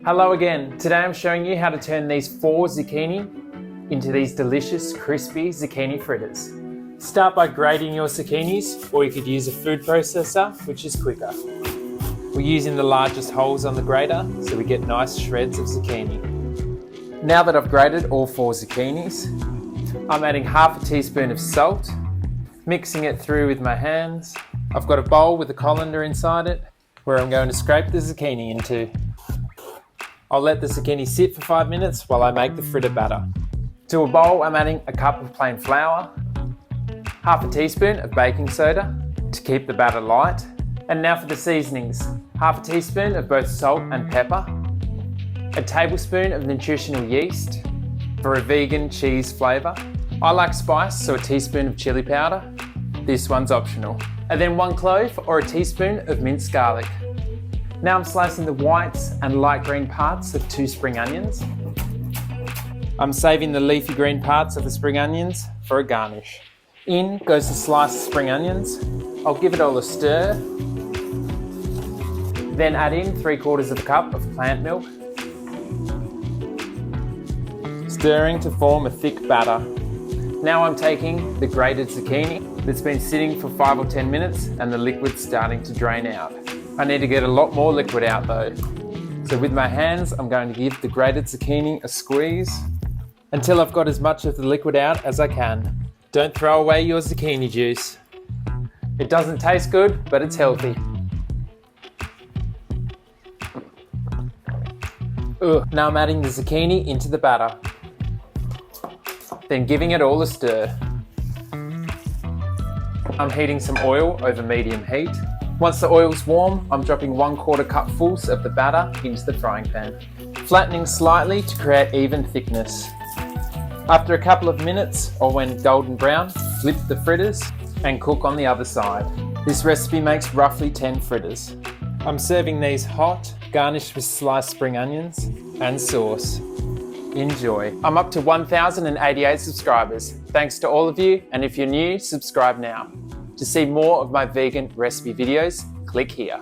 Hello again. Today I'm showing you how to turn these 4 zucchini into these delicious crispy zucchini fritters. Start by grating your zucchinis, or you could use a food processor, which is quicker. We're using the largest holes on the grater so we get nice shreds of zucchini. Now that I've grated all 4 zucchinis, I'm adding half a teaspoon of salt, mixing it through with my hands. I've got a bowl with a colander inside it where I'm going to scrape the zucchini into. I'll let the zucchini sit for 5 minutes while I make the fritter batter. To a bowl, I'm adding a cup of plain flour, half a teaspoon of baking soda to keep the batter light, and now for the seasonings. Half a teaspoon of both salt and pepper, a tablespoon of nutritional yeast for a vegan cheese flavour. I like spice, so a teaspoon of chilli powder. This one's optional. And then 1 clove or a teaspoon of minced garlic. Now I'm slicing the whites and light green parts of 2 spring onions. I'm saving the leafy green parts of the spring onions for a garnish. In goes the sliced spring onions. I'll give it all a stir. Then add in 3/4 of a cup of plant milk. Stirring to form a thick batter. Now I'm taking the grated zucchini that's been sitting for 5 or 10 minutes and the liquid's starting to drain out. I need to get a lot more liquid out though. So with my hands, I'm going to give the grated zucchini a squeeze until I've got as much of the liquid out as I can. Don't throw away your zucchini juice. It doesn't taste good, but it's healthy. Now I'm adding the zucchini into the batter, then giving it all a stir. I'm heating some oil over medium heat. Once the oil's warm, I'm dropping 1/4 cupfuls of the batter into the frying pan, flattening slightly to create even thickness. After a couple of minutes, or when golden brown, flip the fritters and cook on the other side. This recipe makes roughly 10 fritters. I'm serving these hot, garnished with sliced spring onions and sauce. Enjoy. I'm up to 1,088 subscribers. Thanks to all of you, and if you're new, subscribe now. To see more of my vegan recipe videos, click here.